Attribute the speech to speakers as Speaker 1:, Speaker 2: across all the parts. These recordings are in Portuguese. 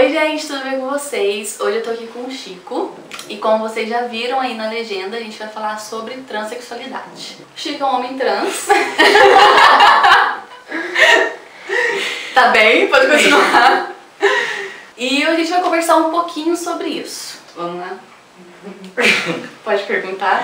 Speaker 1: Oi gente, tudo bem com vocês? Hoje eu tô aqui com o Chico e como vocês já viram aí na legenda, a gente vai falar sobre transexualidade. O Chico é um homem trans. Tá bem? Pode continuar. E a gente vai conversar um pouquinho sobre isso. Vamos lá? Pode perguntar?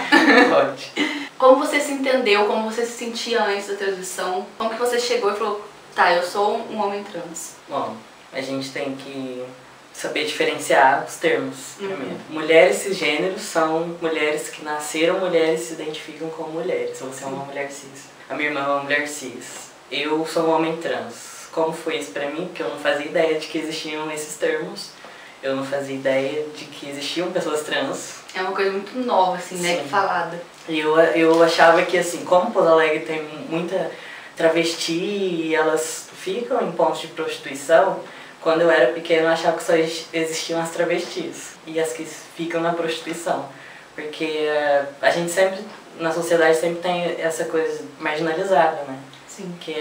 Speaker 2: Pode.
Speaker 1: Como você se entendeu, como você se sentia antes da transição? Como que você chegou e falou, tá, eu sou um homem trans?
Speaker 2: Bom, a gente tem que saber diferenciar os termos primeiro. Mulheres cisgêneros são mulheres que nasceram mulheres e se identificam como mulheres. Você é uma mulher cis. A minha irmã é uma mulher cis. Eu sou um homem trans. Como foi isso pra mim? Porque eu não fazia ideia de que existiam esses termos. Eu não fazia ideia de que existiam pessoas trans.
Speaker 1: É uma coisa muito nova, assim, né, que falada.
Speaker 2: E eu achava que, assim, como Pouso Alegre tem muita travesti e elas ficam em pontos de prostituição, quando eu era pequena eu achava que só existiam as travestis e as que ficam na prostituição. Porque a gente sempre, na sociedade, sempre tem essa coisa marginalizada, né?
Speaker 1: Sim.
Speaker 2: Que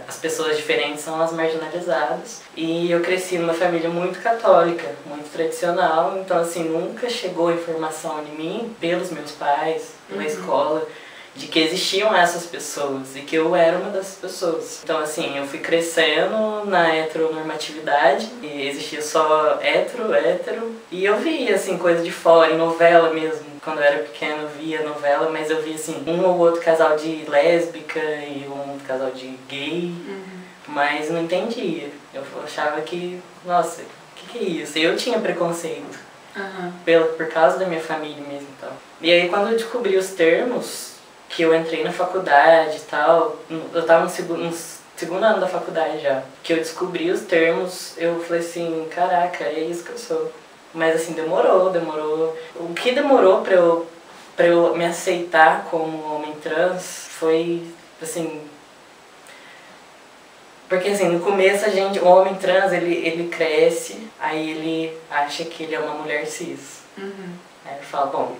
Speaker 2: as pessoas diferentes são as marginalizadas. E eu cresci numa família muito católica, muito tradicional, então assim, nunca chegou informação em mim, pelos meus pais, pela escola, de que existiam essas pessoas e que eu era uma dessas pessoas. Então assim, eu fui crescendo na heteronormatividade e existia só hétero, e eu via assim, coisa de fora, em novela mesmo. Quando eu era pequena eu via novela, mas eu via assim, um ou outro casal de lésbica e um outro casal de gay, mas não entendia. Eu achava que, nossa, o que é isso? Eu tinha preconceito, por causa da minha família mesmo e tal. E aí quando eu descobri os termos, que eu entrei na faculdade e tal, eu tava no segundo ano da faculdade já, que eu descobri os termos, eu falei assim, caraca, é isso que eu sou. Mas assim, demorou. O que demorou pra eu me aceitar como homem trans foi, assim... Porque assim, no começo o homem trans, ele cresce, aí ele acha que ele é uma mulher cis. Aí ele fala, bom,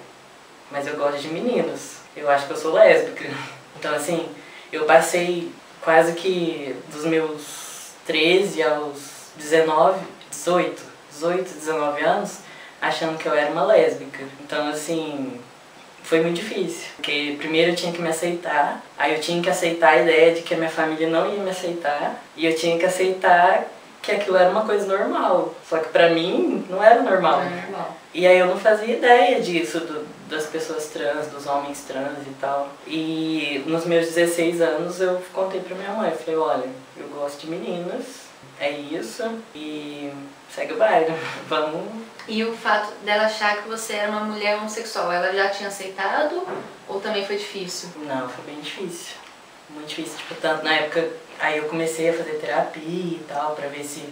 Speaker 2: mas eu gosto de meninos, eu acho que eu sou lésbica. Então assim, eu passei quase que dos meus 13 aos 18, 19 anos, achando que eu era uma lésbica. Então assim, foi muito difícil. Porque primeiro eu tinha que me aceitar, aí eu tinha que aceitar a ideia de que a minha família não ia me aceitar, e eu tinha que aceitar que aquilo era uma coisa normal. Só que pra mim não era normal.
Speaker 1: Não é normal.
Speaker 2: E aí eu não fazia ideia disso, das pessoas trans, dos homens trans e tal. E nos meus 16 anos eu contei pra minha mãe, eu falei, olha, eu gosto de meninas, é isso, e segue o baile, vamos...
Speaker 1: E o fato dela achar que você era uma mulher homossexual, ela já tinha aceitado ou também foi difícil?
Speaker 2: Não, foi bem difícil, muito difícil, tipo, tanto na época, aí eu comecei a fazer terapia e tal, pra ver se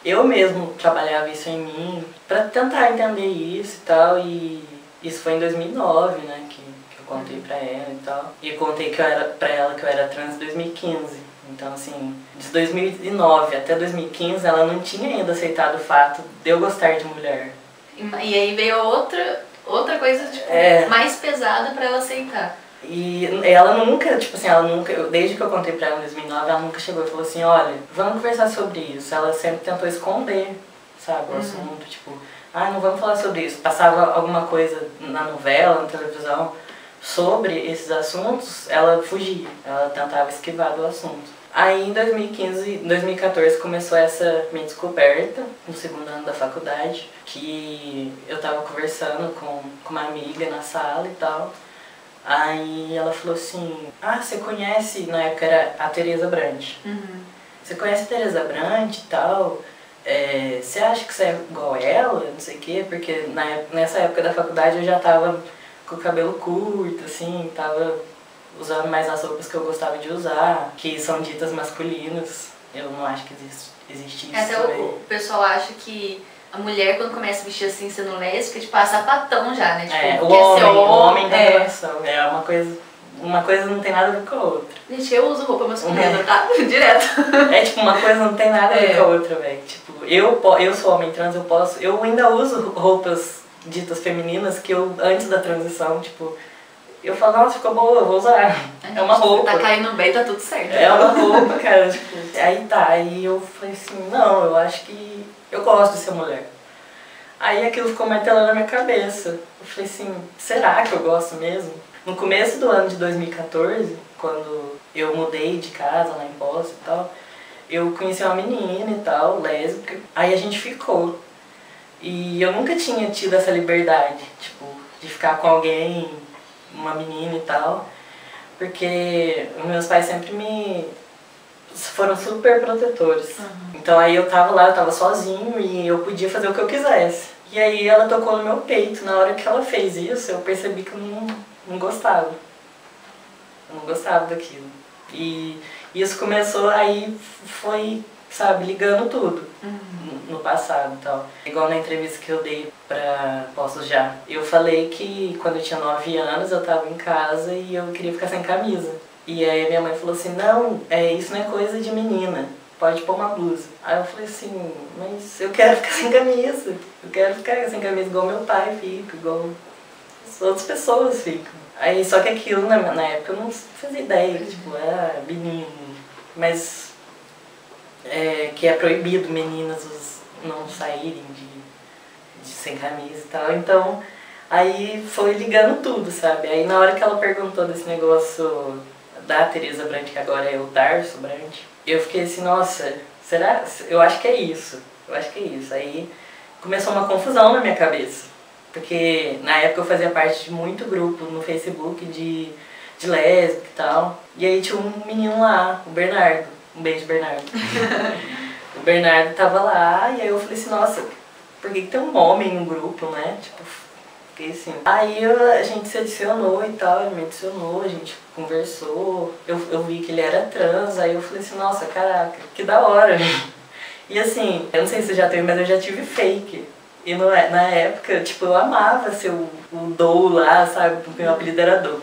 Speaker 2: eu mesmo trabalhava isso em mim, pra tentar entender isso e tal, e isso foi em 2009, né, que eu contei pra ela e tal, e eu contei pra ela que eu era trans em 2015. Então, assim, de 2009 até 2015, ela não tinha ainda aceitado o fato de eu gostar de mulher.
Speaker 1: E aí veio outra coisa, tipo, mais pesada pra ela aceitar.
Speaker 2: E ela nunca, tipo assim, desde que eu contei pra ela em 2009, ela nunca chegou e falou assim, olha, vamos conversar sobre isso. Ela sempre tentou esconder, sabe, o assunto, tipo, não vamos falar sobre isso. Passava alguma coisa na novela, na televisão, sobre esses assuntos, ela fugia, ela tentava esquivar do assunto. Aí em 2014 começou essa minha descoberta, no segundo ano da faculdade, que eu tava conversando com uma amiga na sala e tal. Aí ela falou assim, você conhece, na época era a Tereza Brant. Você conhece a Tereza Brant e tal? Você acha que você é igual ela? Não sei o quê, porque nessa época da faculdade eu já tava com o cabelo curto, assim, tava usando mais as roupas que eu gostava de usar, que são ditas masculinas. Eu não acho que existe isso.
Speaker 1: Até o pessoal acha que a mulher, quando começa a vestir assim, sendo lésbica, tipo, é sapatão já, né? Tipo,
Speaker 2: o homem da relação. É uma coisa não tem nada a ver com a outra.
Speaker 1: Gente, eu uso roupa masculina, tá? Direto.
Speaker 2: Tipo, uma coisa não tem nada a ver com a outra, velho. Tipo, eu sou homem trans, eu ainda uso roupas ditas femininas que eu, antes da transição, tipo, eu falo, nossa, ficou boa, eu vou usar. É uma roupa.
Speaker 1: Tá caindo bem, tá tudo certo.
Speaker 2: É uma roupa, cara, tipo, aí eu falei assim, não, eu acho que eu gosto de ser mulher. Aí aquilo ficou martelando na minha cabeça. Eu falei assim, será que eu gosto mesmo? No começo do ano de 2014, quando eu mudei de casa lá em Poços e tal, eu conheci uma menina e tal, lésbica. Aí a gente ficou. E eu nunca tinha tido essa liberdade, tipo, de ficar com alguém, uma menina e tal. Porque meus pais sempre foram super protetores. Então aí eu tava lá, eu tava sozinho e eu podia fazer o que eu quisesse. E aí ela tocou no meu peito. Na hora que ela fez isso, eu percebi que eu não gostava. Eu não gostava daquilo. E isso começou, aí foi, sabe, ligando tudo no passado e tal. Igual na entrevista que eu dei pra Poços Já. Eu falei que quando eu tinha 9 anos eu tava em casa e eu queria ficar sem camisa. E aí minha mãe falou assim, não, isso não é coisa de menina, pode pôr uma blusa. Aí eu falei assim, mas eu quero ficar sem camisa. Eu quero ficar sem camisa igual meu pai fica, igual as outras pessoas ficam. Aí só que aquilo na época eu não fazia ideia, tipo, menino. Mas que é proibido meninas não saírem de sem camisa e tal. Então aí foi ligando tudo, sabe? Aí na hora que ela perguntou desse negócio da Teresa Brant, que agora é o Tarso Brant, eu fiquei assim, nossa, será? Eu acho que é isso. Eu acho que é isso. Aí começou uma confusão na minha cabeça. Porque na época eu fazia parte de muito grupo no Facebook de lésbica e tal. E aí tinha um menino lá, o Bernardo. Um beijo, Bernardo. O Bernardo tava lá e aí eu falei assim, nossa, por que tem um homem no grupo, né? Tipo, fiquei assim. Aí a gente se adicionou e tal, ele me adicionou, a gente conversou. Eu vi que ele era trans, aí eu falei assim, nossa, caraca, que da hora. E assim, eu não sei se você já teve, mas eu já tive fake. E na época, tipo, eu amava ser o Dou lá, sabe? Porque meu apelido era Dou.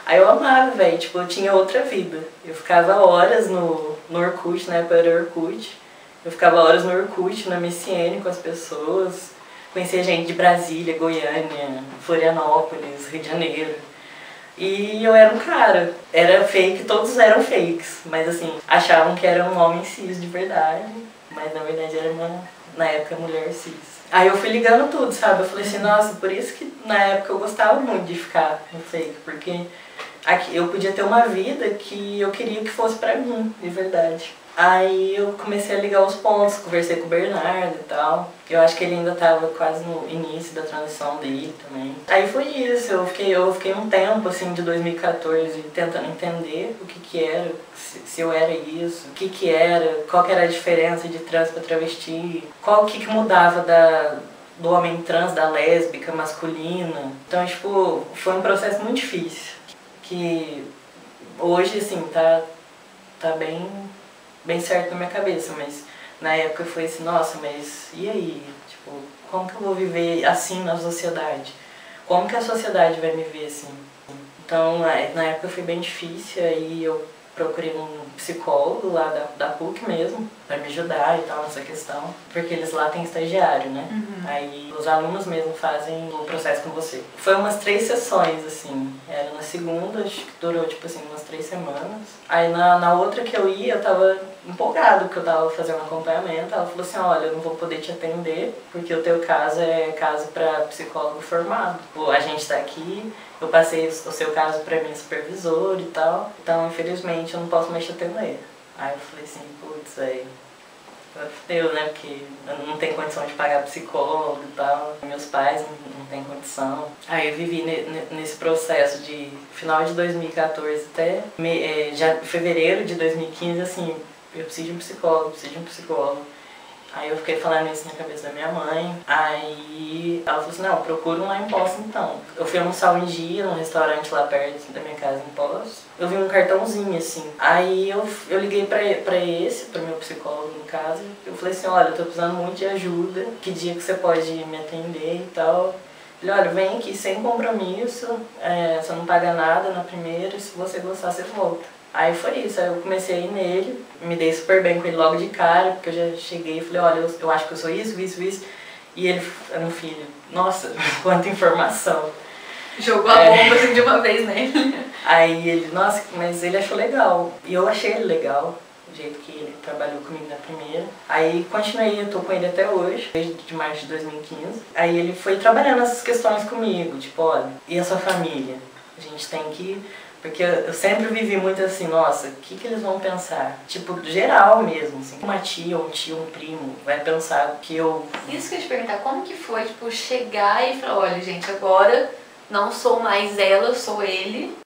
Speaker 2: Aí eu amava, velho, tipo, eu tinha outra vida. Eu ficava horas no Orkut, na época era Orkut. Eu ficava horas no Orkut, na MSN com as pessoas. Conhecia gente de Brasília, Goiânia, Florianópolis, Rio de Janeiro. E eu era um cara. Era fake, todos eram fakes. Mas assim, achavam que era um homem cis de verdade. Mas na verdade era na época, mulher cis. Aí eu fui ligando tudo, sabe? Eu falei assim, nossa, por isso que na época eu gostava muito de ficar no fake, porque aqui eu podia ter uma vida que eu queria que fosse pra mim, de verdade. Aí eu comecei a ligar os pontos, conversei com o Bernardo e tal. Eu acho que ele ainda tava quase no início da transição dele também. Aí foi isso, eu fiquei um tempo assim de 2014 tentando entender o que era, se eu era isso, o que era, qual que era a diferença de trans pra travesti, o que mudava do homem trans, da lésbica, masculina. Então, tipo, foi um processo muito difícil, que hoje, assim, tá bem certo na minha cabeça, mas na época foi assim, nossa, mas e aí? Tipo, como que eu vou viver assim na sociedade? Como que a sociedade vai me ver assim? Então, na época foi bem difícil, aí eu procurei um psicólogo lá da PUC mesmo, pra me ajudar e tal nessa questão, porque eles lá têm estagiário, né? Aí os alunos mesmo fazem o processo com você. Foi umas 3 sessões, assim, era na segunda, acho que durou tipo assim umas 3 semanas. Aí na outra que eu ia, eu tava empolgado, porque eu tava fazendo acompanhamento. Ela falou assim, olha, eu não vou poder te atender, porque o teu caso é caso pra psicólogo formado. A gente tá aqui, eu passei o seu caso pra minha supervisora e tal, então infelizmente eu não posso mais te atender. Aí eu falei assim, putz, aí fudeu, né, porque eu não tenho condição de pagar psicólogo e tal, meus pais não têm condição. Aí eu vivi nesse processo de final de 2014 até fevereiro de 2015, assim, eu preciso de um psicólogo. Aí eu fiquei falando isso na cabeça da minha mãe, aí ela falou assim, não, procura um lá em Poços então. Eu fui almoçar um dia num restaurante lá perto da minha casa em Poços, eu vi um cartãozinho assim, aí eu liguei pro meu psicólogo no caso, eu falei assim, olha, eu tô precisando muito de ajuda, que dia que você pode me atender e tal. Ele, olha, vem aqui sem compromisso, você não paga nada na primeira, e se você gostar você volta. Aí foi isso, aí eu comecei a ir nele, me dei super bem com ele logo de cara, porque eu já cheguei e falei, olha, eu acho que eu sou isso. E ele era um filho. Nossa, quanta informação.
Speaker 1: Jogou a bomba assim de uma vez nele.
Speaker 2: Aí ele, nossa, mas ele achou legal. E eu achei ele legal. do jeito que ele trabalhou comigo na primeira. Aí continuei, eu tô com ele até hoje, desde março de 2015. Aí ele foi trabalhando essas questões comigo, tipo, olha, e a sua família? A gente tem que... Porque eu sempre vivi muito assim, nossa, o que eles vão pensar? Tipo, geral mesmo, assim. Uma tia, um tio, um primo vai pensar que eu...
Speaker 1: Isso que eu ia te perguntar, como que foi, tipo, chegar e falar, olha, gente, agora não sou mais ela, eu sou ele.